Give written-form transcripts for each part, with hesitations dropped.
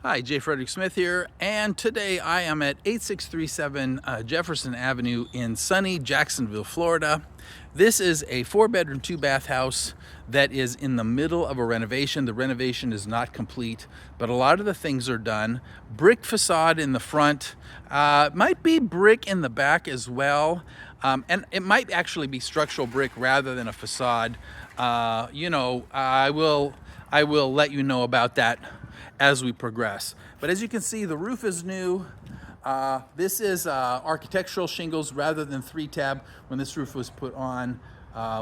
Hi, J. Frederick Smith here, and today I am at 8637 Jefferson Avenue in sunny Jacksonville, Florida. This is a 4-bedroom, 2-bath house that is in the middle of a renovation. The renovation is not complete, but a lot of the things are done. Brick facade in the front, might be brick in the back as well, and it might actually be structural brick rather than a facade. I will let you know about that as we progress. But as you can see, the roof is new. This is architectural shingles rather than 3-tab. When this roof was put on,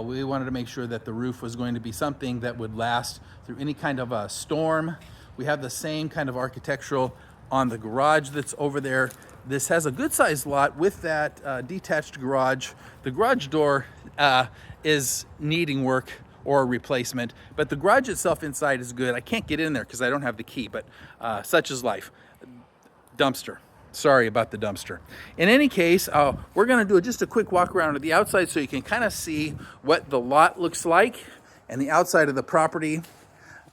we wanted to make sure that the roof was going to be something that would last through any kind of a storm. We have the same kind of architectural on the garage that's over there. This has a good sized lot with that detached garage. The garage door is needing work or a replacement, but the garage itself inside is good. I can't get in there because I don't have the key, but such is life. Dumpster. Sorry about the dumpster. In any case, we're gonna do just a quick walk around to the outside so you can kind of see what the lot looks like and the outside of the property,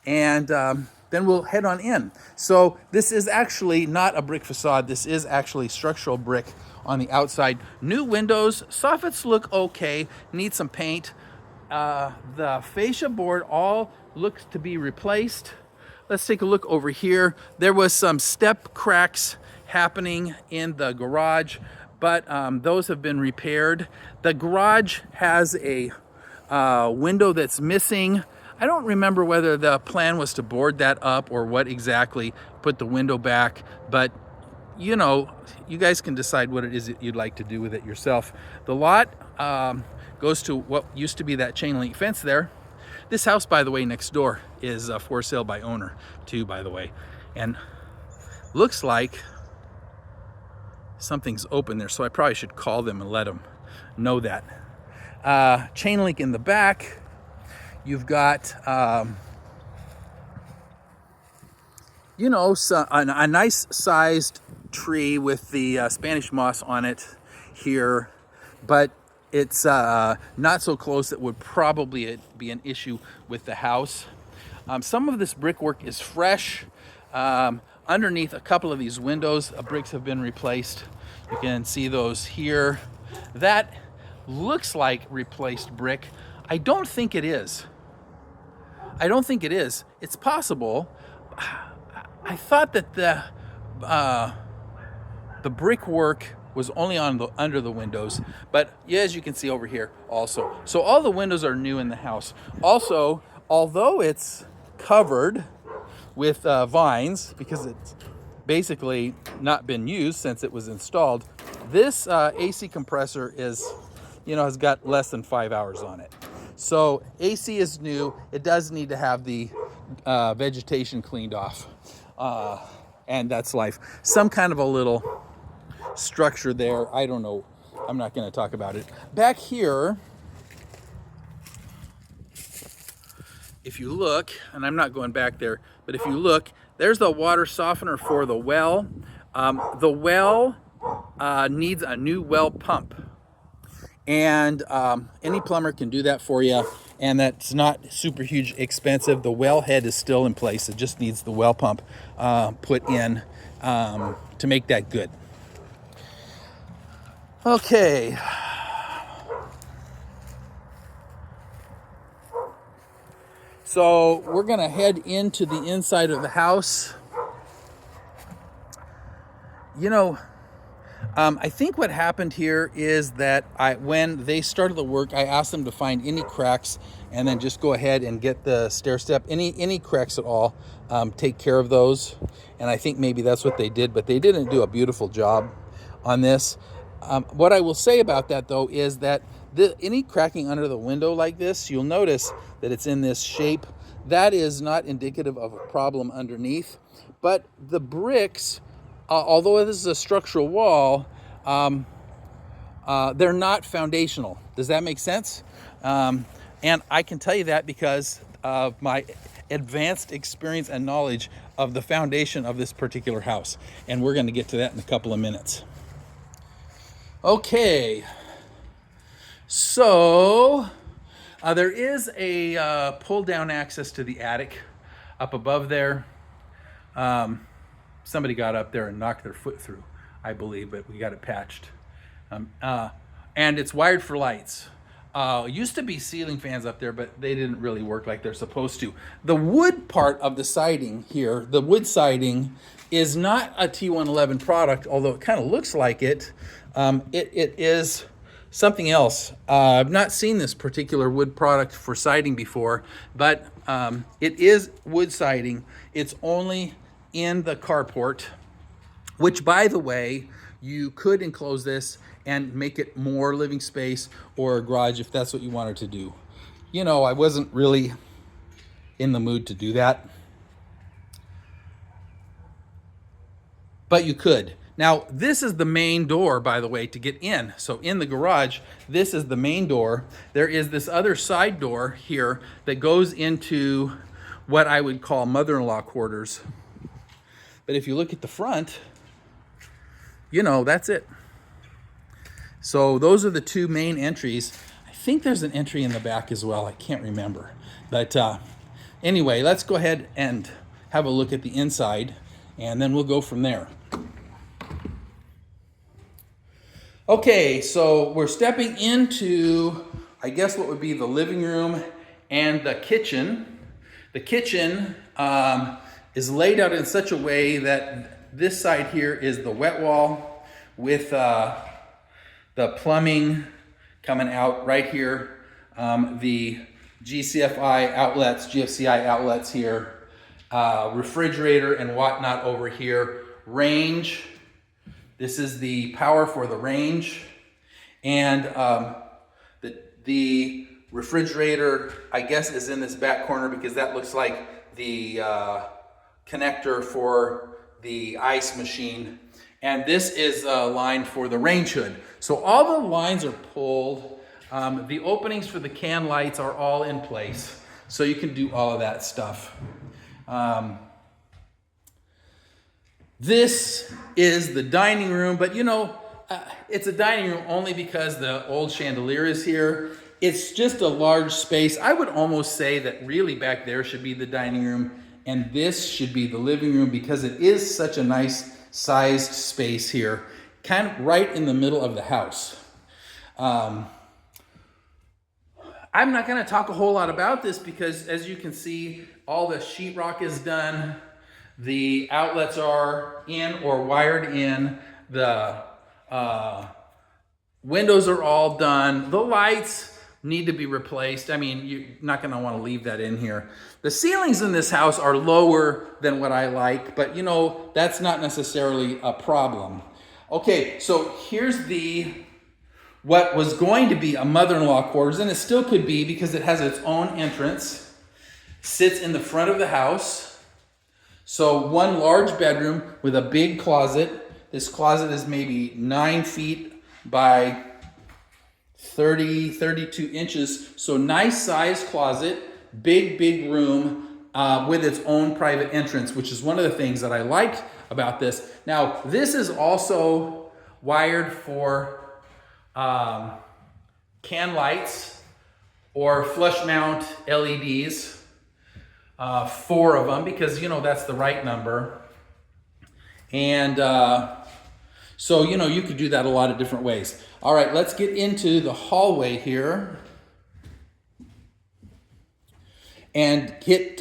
and then we'll head on in. So this is actually not a brick facade. This is actually structural brick on the outside. New windows, soffits look okay, need some paint. The fascia board all looks to be replaced. Let's take a look over here. There was some step cracks happening in the garage, but those have been repaired. The garage has a window that's missing. I don't remember whether the plan was to board that up or what exactly, put the window back, but you know, you guys can decide what it is that you'd like to do with it yourself. The lot goes to what used to be that chain link fence there. This house, by the way, next door is for sale by owner too, by the way, and looks like something's open there, so I probably should call them and let them know that. Chain link in the back. You've got a nice sized tree with the Spanish moss on it here, but it's not so close that would probably be an issue with the house. Some of this brickwork is fresh. Underneath a couple of these windows, bricks have been replaced. You can see those here. That looks like replaced brick. I don't think it is. It's possible. I thought that the brickwork was only on under the windows, but yeah, as you can see over here also. So all the windows are new in the house. Also, although it's covered with vines because it's basically not been used since it was installed, this AC compressor has got less than 5 hours on it. So AC is new. It does need to have the vegetation cleaned off, and that's life. Some kind of a little structure there. I don't know. I'm not going to talk about it. Back here, if you look, and I'm not going back there, but if you look, there's the water softener for the well. The well needs a new well pump, and any plumber can do that for you, and that's not super huge expensive. The well head is still in place. It just needs the well pump put in to make that good. Okay. So we're gonna head into the inside of the house. I think what happened here is that when they started the work, I asked them to find any cracks and then just go ahead and get the stair step. Any cracks at all, take care of those. And I think maybe that's what they did, but they didn't do a beautiful job on this. What I will say about that, though, is that any cracking under the window like this, you'll notice that it's in this shape. That is not indicative of a problem underneath. But the bricks, although this is a structural wall, they're not foundational. Does that make sense? And I can tell you that because of my advanced experience and knowledge of the foundation of this particular house. And we're going to get to that in a couple of minutes. Okay, so there is a pull down access to the attic up above there. somebody got up there and knocked their foot through, I believe, but we got it patched. And it's wired for lights. Used to be ceiling fans up there, but they didn't really work like they're supposed to. The wood part of the siding here, the wood siding, is not a T111 product, although it kind of looks like it. It is something else. I've not seen this particular wood product for siding before, but it is wood siding. It's only in the carport, which, by the way, you could enclose this and make it more living space or a garage if that's what you wanted to do. You know, I wasn't really in the mood to do that, but you could. Now, this is the main door, by the way, to get in. So in the garage, this is the main door. There is this other side door here that goes into what I would call mother-in-law quarters. But if you look at the front, you know, that's it. So those are the two main entries. I think there's an entry in the back as well. I can't remember. But anyway, let's go ahead and have a look at the inside, and then we'll go from there. Okay, so we're stepping into, I guess, what would be the living room and the kitchen. The kitchen is laid out in such a way that this side here is the wet wall with the plumbing coming out right here, the GCFI outlets, GFCI outlets here, refrigerator and whatnot over here, range. This is the power for the range, and the refrigerator, I guess, is in this back corner because that looks like the connector for the ice machine. And this is a line for the range hood. So all the lines are pulled. The openings for the can lights are all in place. So you can do all of that stuff. This is the dining room, but you know, it's a dining room only because the old chandelier is here. It's just a large space. I would almost say that really back there should be the dining room and this should be the living room because it is such a nice sized space here, kind of right in the middle of the house. I'm not going to talk a whole lot about this because, as you can see, all the sheetrock is done. The outlets are in or wired in. The windows are all done. The lights need to be replaced. I mean, you're not going to want to leave that in here. The ceilings in this house are lower than what I like, but you know, that's not necessarily a problem. Okay, so here's what was going to be a mother-in-law quarters, and it still could be because it has its own entrance, sits in the front of the house. So one large bedroom with a big closet. This closet is maybe 9 feet by 32 inches. So nice sized closet, big room with its own private entrance, which is one of the things that I like about this. Now, this is also wired for can lights or flush mount LEDs, 4 of them, because you know that's the right number. And so you know you could do that a lot of different ways. All right, let's get into the hallway here and hit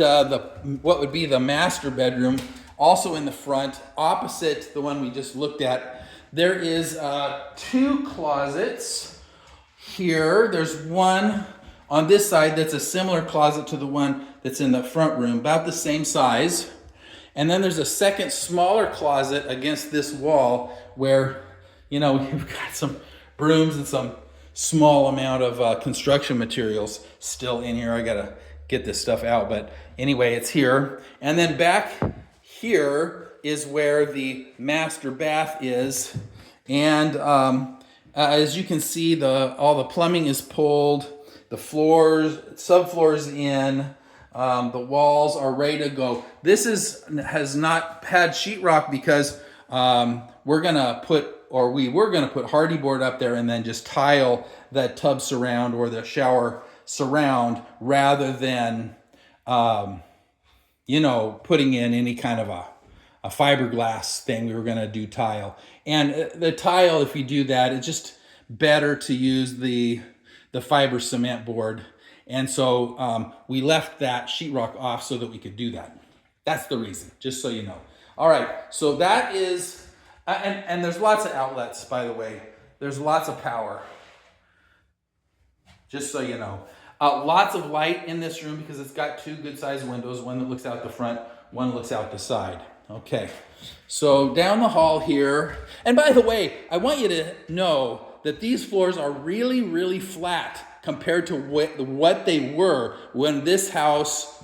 what would be the master bedroom, also in the front, opposite the one we just looked at. There is 2 closets here. There's one on this side that's a similar closet to the one that's in the front room, about the same size. And then there's a second smaller closet against this wall where, you know, we've got some brooms and some small amount of construction materials still in here. I gotta get this stuff out, but anyway, it's here. And then back here is where the master bath is. And as you can see, all the plumbing is pulled, the floors, subfloors in, the walls are ready to go. This has not had sheetrock because we were gonna put hardy board up there and then just tile that tub surround or the shower surround rather than you know, putting in any kind of a fiberglass thing. We were going to do tile. And the tile, if you do that, it's just better to use the fiber cement board. And so we left that sheetrock off so that we could do that. That's the reason, just so you know. All right, so that is, and there's lots of outlets, by the way. There's lots of power, just so you know. Lots of light in this room because it's got two good-sized windows, one that looks out the front, one that looks out the side. Okay, so down the hall here, and by the way, I want you to know that these floors are really, really flat compared to what they were when this house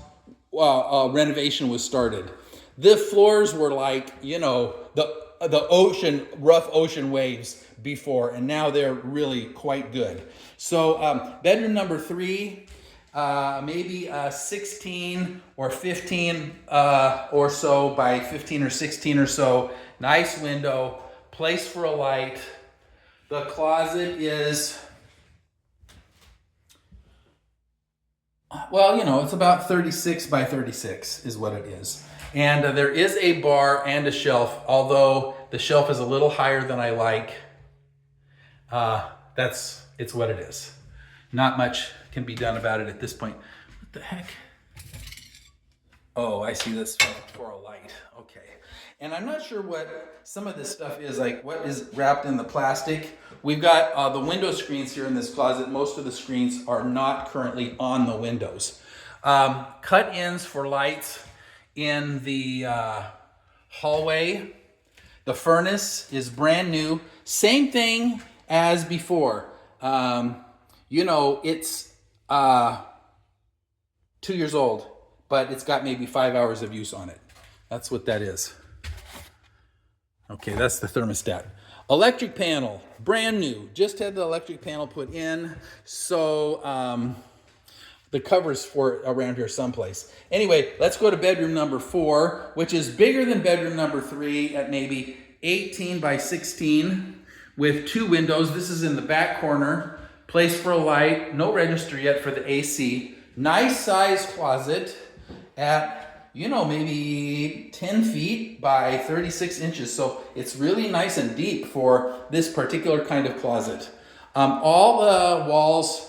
renovation was started. The floors were like, you know, the ocean, rough ocean waves before, and now they're really quite good. So bedroom number 3, maybe 16 or 15 or so by 15 or 16 or so. Nice window, place for a light. The closet is, well, you know, it's about 36 by 36 is what it is. And there is a bar and a shelf, although the shelf is a little higher than I like. It's what it is. Not much can be done about it at this point. What the heck? Oh, I see this for a light. Okay. And I'm not sure what some of this stuff is, like what is wrapped in the plastic. We've got the window screens here in this closet. Most of the screens are not currently on the windows. Cut-ins for lights in the hallway. The furnace is brand new. Same thing as before. You know, it's 2 years old, but it's got maybe 5 hours of use on it. That's what that is. Okay, that's the thermostat. Electric panel, brand new. Just had the electric panel put in. So the covers for it around here someplace. Anyway, let's go to bedroom number 4, which is bigger than bedroom number 3 at maybe 18 by 16 with 2 windows. This is in the back corner. Place for a light. No register yet for the AC. Nice size closet at, you know, maybe 10 feet by 36 inches. So it's really nice and deep for this particular kind of closet. All the walls,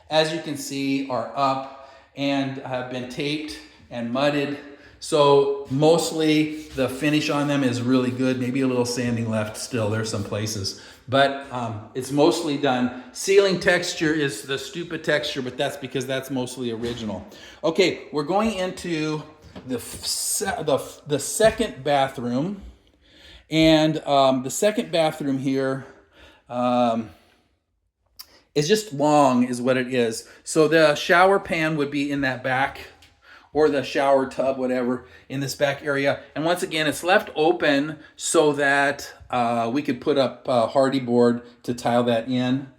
as you can see, are up and have been taped and mudded. So mostly the finish on them is really good. Maybe a little sanding left still. There's some places. But it's mostly done. Ceiling texture is the stupid texture, but that's because that's mostly original. Okay, we're going into the second bathroom. And the second bathroom here is just long is what it is. So the shower pan would be in that back, or the shower tub, whatever, in this back area. And once again, it's left open so that we could put up a hardy board to tile that in.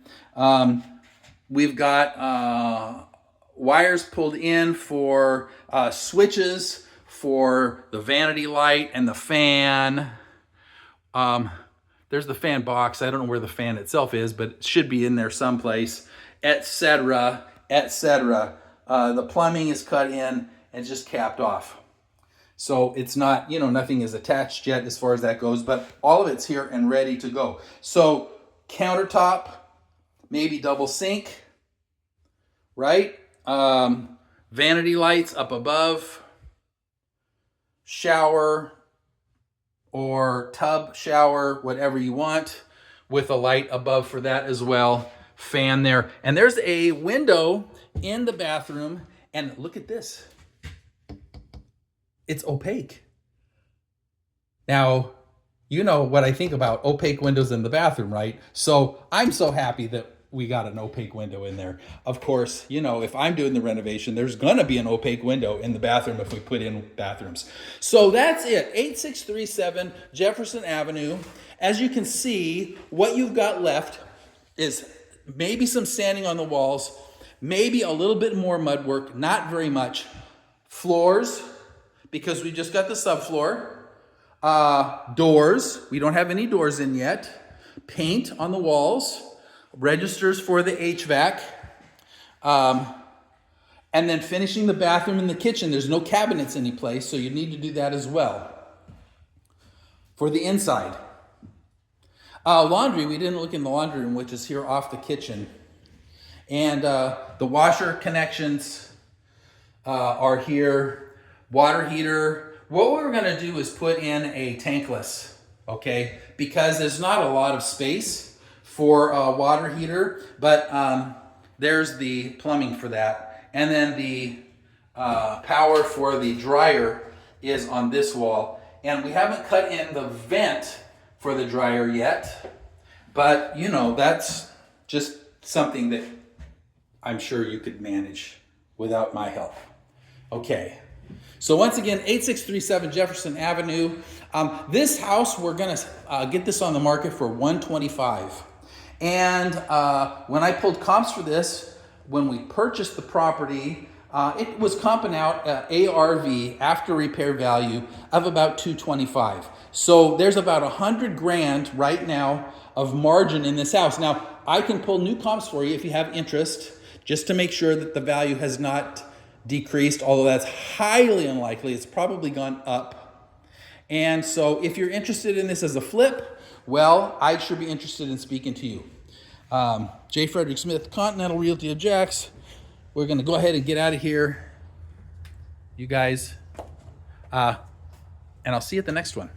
We've got wires pulled in for switches for the vanity light and the fan. There's the fan box. I don't know where the fan itself is, but it should be in there someplace, etc., etc. The plumbing is cut in and just capped off. So it's not, you know, nothing is attached yet as far as that goes, but all of it's here and ready to go. So countertop, maybe double sink, right? Vanity lights up above, shower or tub shower, whatever you want, with a light above for that as well. Fan there. And there's a window in the bathroom, and look at this. It's opaque. Now, you know what I think about opaque windows in the bathroom, right? So I'm so happy that we got an opaque window in there. Of course, you know, if I'm doing the renovation, there's gonna be an opaque window in the bathroom if we put in bathrooms. So that's it, 8637 Jefferson Avenue. As you can see, what you've got left is maybe some sanding on the walls, maybe a little bit more mud work, not very much. Floors, because we just got the subfloor. Doors, we don't have any doors in yet. Paint on the walls. Registers for the HVAC. And then finishing the bathroom and the kitchen. There's no cabinets anyplace, so you need to do that as well. For the inside. Laundry, we didn't look in the laundry room, which is here off the kitchen. And the washer connections are here. Water heater. What we're going to do is put in a tankless, okay? Because there's not a lot of space for a water heater, but there's the plumbing for that. And then the power for the dryer is on this wall. And we haven't cut in the vent for the dryer yet, but you know, that's just something that I'm sure you could manage without my help. Okay, so once again, 8637 Jefferson Avenue. This house, we're gonna get this on the market for $125. And when I pulled comps for this, when we purchased the property, it was comping out ARV, after repair value, of about $225. So there's about $100,000 right now of margin in this house. Now, I can pull new comps for you if you have interest, just to make sure that the value has not decreased, although that's highly unlikely. It's probably gone up. And so if you're interested in this as a flip, well, I'd sure be interested in speaking to you. J. Frederick Smith, Continental Realty of Jax. We're going to go ahead and get out of here, you guys, and I'll see you at the next one.